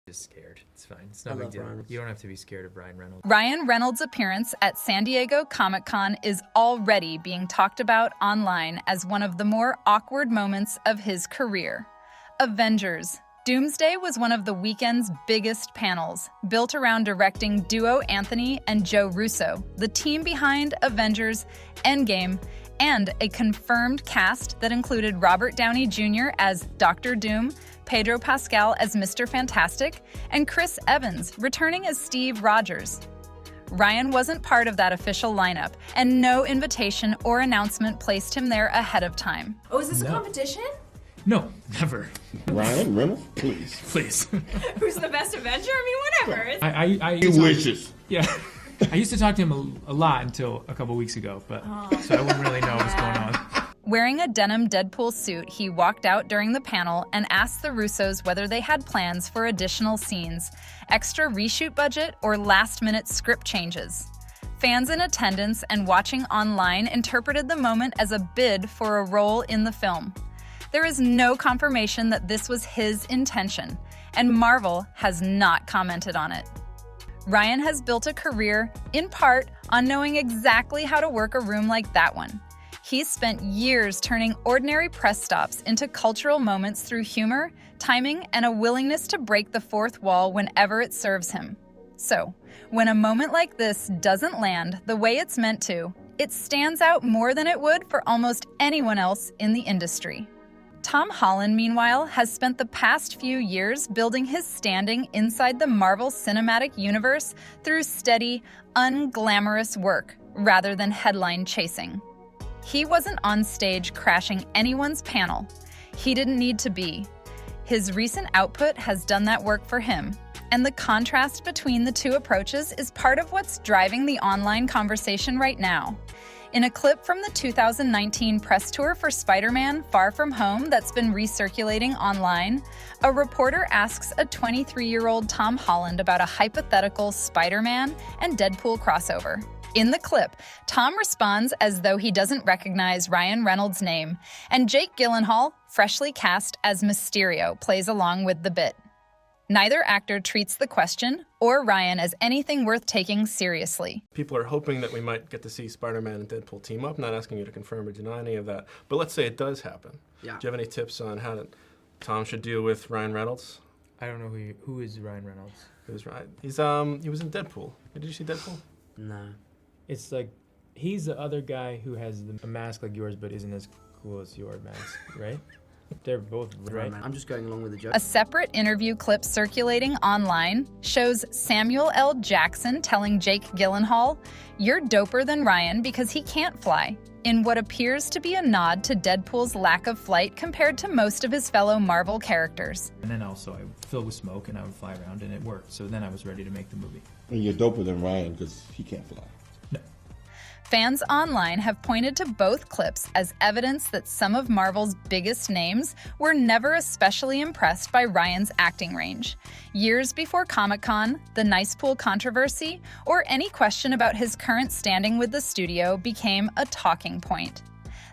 Just scared. It's fine. It's no big deal. You don't have to be scared of Ryan Reynolds. Ryan Reynolds' appearance at San Diego Comic-Con is already being talked about online as one of the more awkward moments of his career. Avengers. Doomsday was one of the weekend's biggest panels, built around directing duo Anthony and Joe Russo, the team behind Avengers, Endgame, and a confirmed cast that included Robert Downey Jr. as Dr. Doom, Pedro Pascal as Mr. Fantastic, and Chris Evans returning as Steve Rogers. Ryan wasn't part of that official lineup, and no invitation or announcement placed him there ahead of time. Oh, is this a competition? No, never. Ryan Reynolds, please. Please. Who's the best Avenger? I mean, whatever. I He wishes. Yeah. I used to talk to him a lot until a couple weeks ago, but so I wouldn't really know what's going on. Wearing a denim Deadpool suit, he walked out during the panel and asked the Russos whether they had plans for additional scenes, extra reshoot budget, or last-minute script changes. Fans in attendance and watching online interpreted the moment as a bid for a role in the film. There is no confirmation that this was his intention, and Marvel has not commented on it. Ryan has built a career, in part, on knowing exactly how to work a room like that one. He's spent years turning ordinary press stops into cultural moments through humor, timing, and a willingness to break the fourth wall whenever it serves him. So, when a moment like this doesn't land the way it's meant to, it stands out more than it would for almost anyone else in the industry. Tom Holland, meanwhile, has spent the past few years building his standing inside the Marvel Cinematic Universe through steady, unglamorous work rather than headline chasing. He wasn't on stage crashing anyone's panel. He didn't need to be. His recent output has done that work for him, and the contrast between the two approaches is part of what's driving the online conversation right now. In a clip from the 2019 press tour for Spider-Man: Far From Home that's been recirculating online, a reporter asks a 23-year-old Tom Holland about a hypothetical Spider-Man and Deadpool crossover. In the clip, Tom responds as though he doesn't recognize Ryan Reynolds' name, and Jake Gyllenhaal, freshly cast as Mysterio, plays along with the bit. Neither actor treats the question or Ryan as anything worth taking seriously. People are hoping that we might get to see Spider-Man and Deadpool team up. Not asking you to confirm or deny any of that, but let's say it does happen. Yeah. Do you have any tips on how Tom should deal with Ryan Reynolds? I don't know who is Ryan Reynolds. Who's Ryan? He was in Deadpool. Did you see Deadpool? No. It's like he's the other guy who has a mask like yours but isn't as cool as your mask, right? They're both right. I'm just going along with the joke. A separate interview clip circulating online shows Samuel L. Jackson telling Jake Gyllenhaal, "You're doper than Ryan because he can't fly," in what appears to be a nod to Deadpool's lack of flight compared to most of his fellow Marvel characters. And then also I would fill with smoke and I would fly around and it worked. So then I was ready to make the movie. And you're doper than Ryan because he can't fly. No. Fans online have pointed to both clips as evidence that some of Marvel's biggest names were never especially impressed by Ryan's acting range. Years before Comic-Con, the Nice Pool controversy, or any question about his current standing with the studio became a talking point.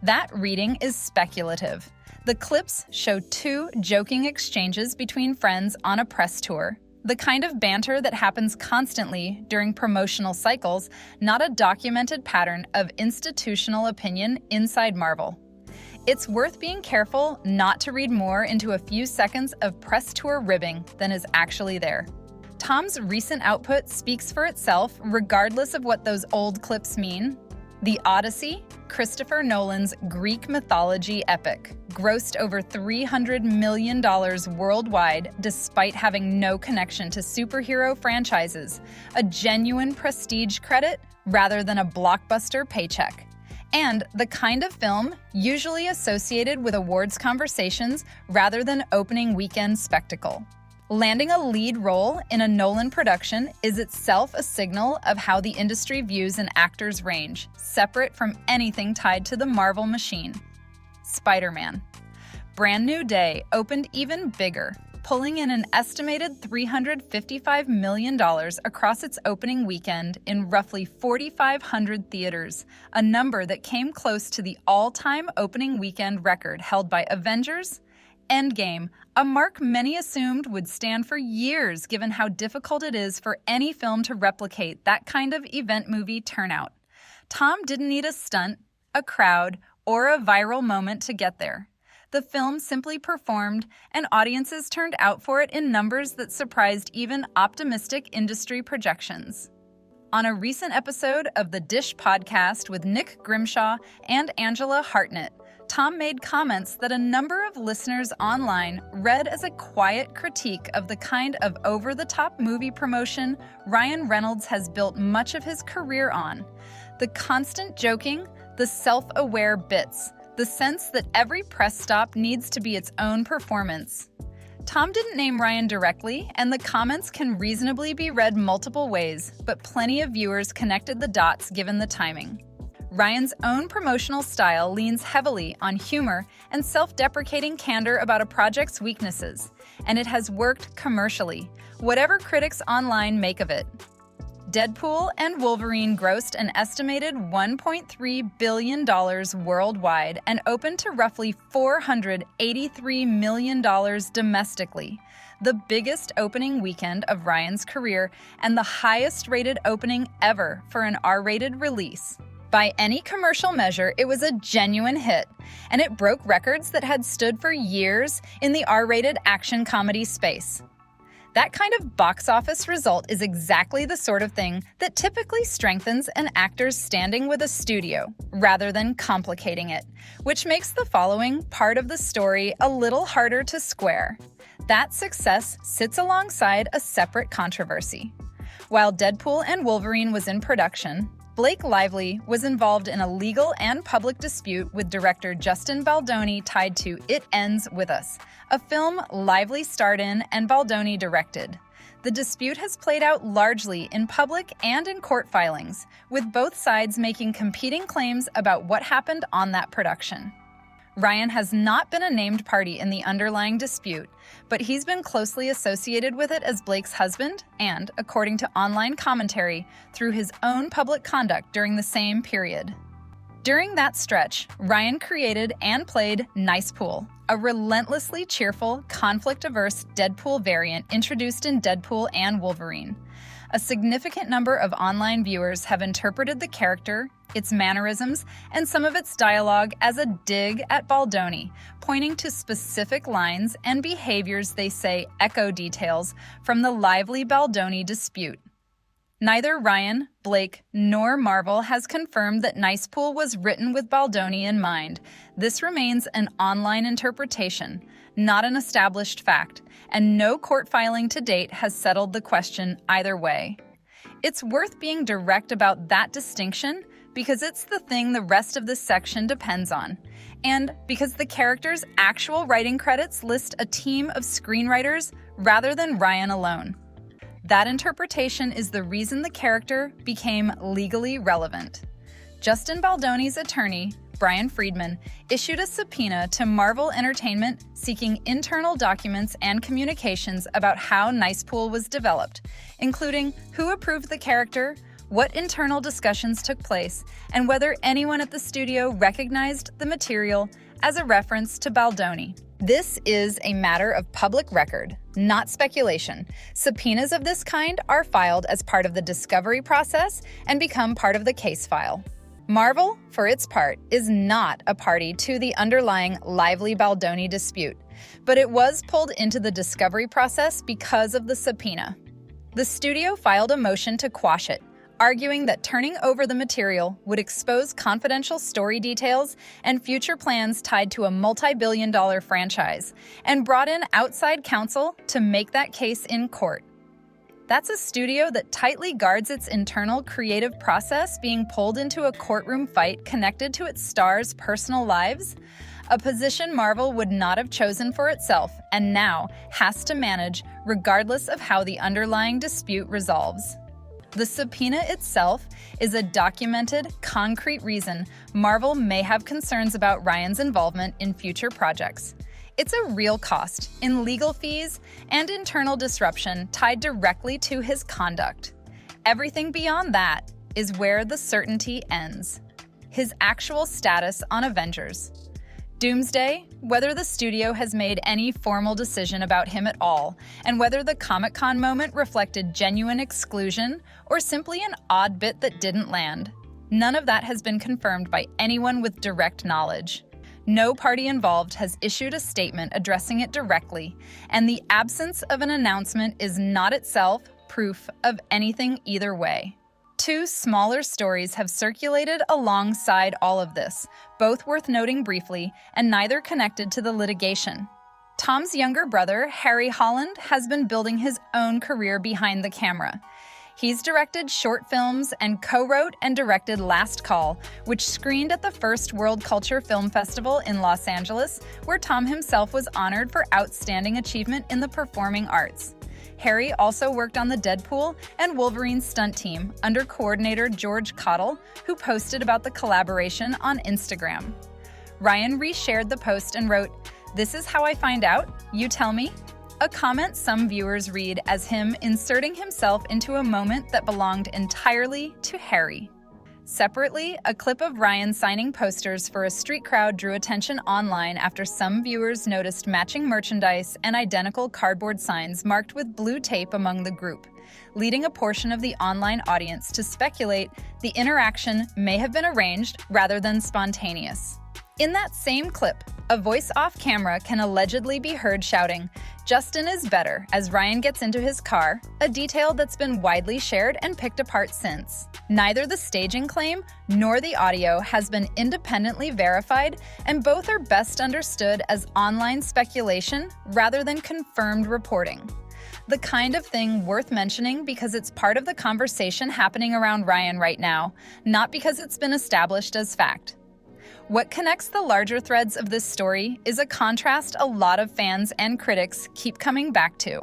That reading is speculative. The clips show two joking exchanges between friends on a press tour. The kind of banter that happens constantly during promotional cycles, not a documented pattern of institutional opinion inside Marvel. It's worth being careful not to read more into a few seconds of press tour ribbing than is actually there. Tom's recent output speaks for itself regardless of what those old clips mean. The Odyssey, Christopher Nolan's Greek mythology epic, grossed over $300 million worldwide despite having no connection to superhero franchises, a genuine prestige credit rather than a blockbuster paycheck. And the kind of film usually associated with awards conversations rather than opening weekend spectacle. Landing a lead role in a Nolan production is itself a signal of how the industry views an actor's range, separate from anything tied to the Marvel machine. Spider-Man. Brand New Day opened even bigger, pulling in an estimated $355 million across its opening weekend in roughly 4,500 theaters, a number that came close to the all-time opening weekend record held by Avengers, Endgame, a mark many assumed would stand for years given how difficult it is for any film to replicate that kind of event movie turnout. Tom didn't need a stunt, a crowd, or a viral moment to get there. The film simply performed, and audiences turned out for it in numbers that surprised even optimistic industry projections. On a recent episode of the Dish podcast with Nick Grimshaw and Angela Hartnett, Tom made comments that a number of listeners online read as a quiet critique of the kind of over-the-top movie promotion Ryan Reynolds has built much of his career on. The constant joking, the self-aware bits, the sense that every press stop needs to be its own performance. Tom didn't name Ryan directly, and the comments can reasonably be read multiple ways, but plenty of viewers connected the dots given the timing. Ryan's own promotional style leans heavily on humor and self-deprecating candor about a project's weaknesses, and it has worked commercially, whatever critics online make of it. Deadpool and Wolverine grossed an estimated $1.3 billion worldwide and opened to roughly $483 million domestically, the biggest opening weekend of Ryan's career and the highest-rated opening ever for an R-rated release. By any commercial measure, it was a genuine hit, and it broke records that had stood for years in the R-rated action comedy space. That kind of box office result is exactly the sort of thing that typically strengthens an actor's standing with a studio, rather than complicating it, which makes the following part of the story a little harder to square. That success sits alongside a separate controversy. While Deadpool and Wolverine was in production, Blake Lively was involved in a legal and public dispute with director Justin Baldoni tied to It Ends With Us, a film Lively starred in and Baldoni directed. The dispute has played out largely in public and in court filings, with both sides making competing claims about what happened on that production. Ryan has not been a named party in the underlying dispute, but he's been closely associated with it as Blake's husband and, according to online commentary, through his own public conduct during the same period. During that stretch, Ryan created and played Nice Pool, a relentlessly cheerful, conflict-averse Deadpool variant introduced in Deadpool and Wolverine. A significant number of online viewers have interpreted the character, its mannerisms, and some of its dialogue as a dig at Baldoni, pointing to specific lines and behaviors they say echo details from the lively Baldoni dispute. Neither Ryan, Blake, nor Marvel has confirmed that Nice Pool was written with Baldoni in mind. This remains an online interpretation, not an established fact, and no court filing to date has settled the question either way. It's worth being direct about that distinction because it's the thing the rest of this section depends on, and because the character's actual writing credits list a team of screenwriters rather than Ryan alone. That interpretation is the reason the character became legally relevant. Justin Baldoni's attorney, Brian Friedman, issued a subpoena to Marvel Entertainment seeking internal documents and communications about how Nice Pool was developed, including who approved the character, what internal discussions took place, and whether anyone at the studio recognized the material as a reference to Baldoni. This is a matter of public record, not speculation. Subpoenas of this kind are filed as part of the discovery process and become part of the case file. Marvel, for its part, is not a party to the underlying Lively Baldoni dispute, but it was pulled into the discovery process because of the subpoena. The studio filed a motion to quash it, arguing that turning over the material would expose confidential story details and future plans tied to a multi-billion-dollar franchise, and brought in outside counsel to make that case in court. That's a studio that tightly guards its internal creative process being pulled into a courtroom fight connected to its stars' personal lives, a position Marvel would not have chosen for itself and now has to manage regardless of how the underlying dispute resolves. The subpoena itself is a documented, concrete reason Marvel may have concerns about Ryan's involvement in future projects. It's a real cost in legal fees and internal disruption tied directly to his conduct. Everything beyond that is where the certainty ends. His actual status on Avengers. Doomsday, whether the studio has made any formal decision about him at all, and whether the Comic-Con moment reflected genuine exclusion or simply an odd bit that didn't land. None of that has been confirmed by anyone with direct knowledge. No party involved has issued a statement addressing it directly, and the absence of an announcement is not itself proof of anything either way. Two smaller stories have circulated alongside all of this, both worth noting briefly, and neither connected to the litigation. Tom's younger brother, Harry Holland, has been building his own career behind the camera. He's directed short films and co-wrote and directed Last Call, which screened at the first World Culture Film Festival in Los Angeles, where Tom himself was honored for outstanding achievement in the performing arts. Harry also worked on the Deadpool and Wolverine stunt team under coordinator George Cottle, who posted about the collaboration on Instagram. Ryan reshared the post and wrote, "This is how I find out? You tell me?" A comment some viewers read as him inserting himself into a moment that belonged entirely to Harry. Separately, a clip of Ryan signing posters for a street crowd drew attention online after some viewers noticed matching merchandise and identical cardboard signs marked with blue tape among the group, leading a portion of the online audience to speculate the interaction may have been arranged rather than spontaneous. In that same clip, a voice off camera can allegedly be heard shouting, "Justin is better," as Ryan gets into his car, a detail that's been widely shared and picked apart since. Neither the staging claim nor the audio has been independently verified, and both are best understood as online speculation rather than confirmed reporting. The kind of thing worth mentioning because it's part of the conversation happening around Ryan right now, not because it's been established as fact. What connects the larger threads of this story is a contrast a lot of fans and critics keep coming back to.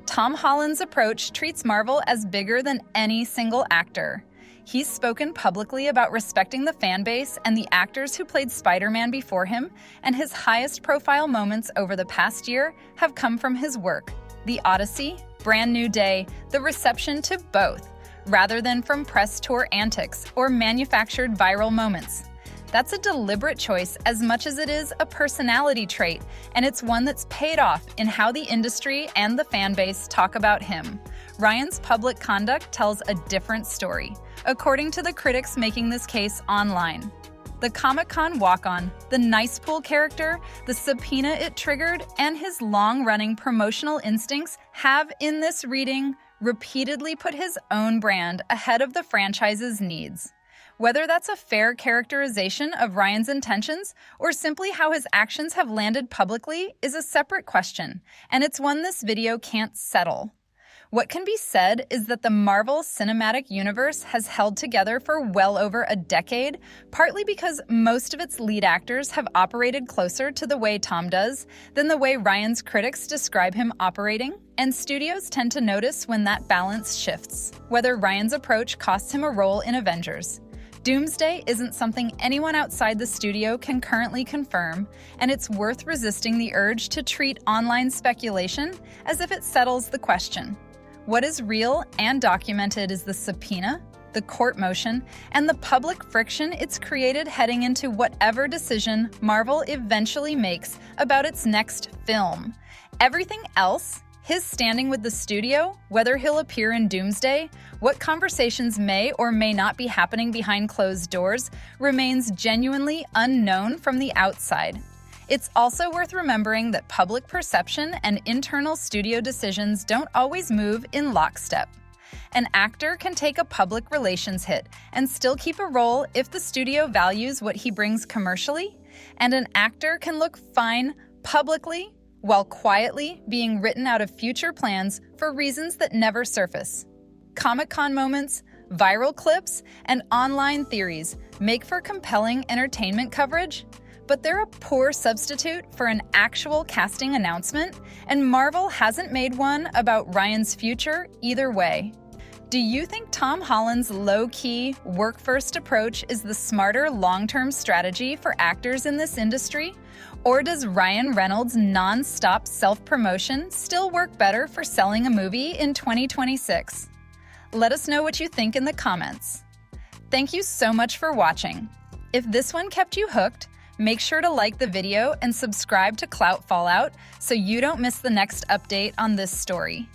Tom Holland's approach treats Marvel as bigger than any single actor. He's spoken publicly about respecting the fan base and the actors who played Spider-Man before him, and his highest profile moments over the past year have come from his work, The Odyssey, Brand New Day, the reception to both, rather than from press tour antics or manufactured viral moments. That's a deliberate choice as much as it is a personality trait, and it's one that's paid off in how the industry and the fan base talk about him. Ryan's public conduct tells a different story, according to the critics making this case online. The Comic-Con walk-on, the nice pool character, the subpoena it triggered, and his long-running promotional instincts have, in this reading, repeatedly put his own brand ahead of the franchise's needs. Whether that's a fair characterization of Ryan's intentions or simply how his actions have landed publicly is a separate question, and it's one this video can't settle. What can be said is that the Marvel Cinematic Universe has held together for well over a decade, partly because most of its lead actors have operated closer to the way Tom does than the way Ryan's critics describe him operating, and studios tend to notice when that balance shifts, whether Ryan's approach costs him a role in Avengers. Doomsday isn't something anyone outside the studio can currently confirm, and it's worth resisting the urge to treat online speculation as if it settles the question. What is real and documented is the subpoena, the court motion, and the public friction it's created heading into whatever decision Marvel eventually makes about its next film. Everything else, his standing with the studio, whether he'll appear in Doomsday, what conversations may or may not be happening behind closed doors, remains genuinely unknown from the outside. It's also worth remembering that public perception and internal studio decisions don't always move in lockstep. An actor can take a public relations hit and still keep a role if the studio values what he brings commercially, and an actor can look fine publicly while quietly being written out of future plans for reasons that never surface. Comic-Con moments, viral clips, and online theories make for compelling entertainment coverage, but they're a poor substitute for an actual casting announcement, and Marvel hasn't made one about Ryan's future either way. Do you think Tom Holland's low-key, work-first approach is the smarter long-term strategy for actors in this industry? Or does Ryan Reynolds' non-stop self-promotion still work better for selling a movie in 2026? Let us know what you think in the comments. Thank you so much for watching. If this one kept you hooked, Make sure to like the video and subscribe to Clout Fallout so you don't miss the next update on this story.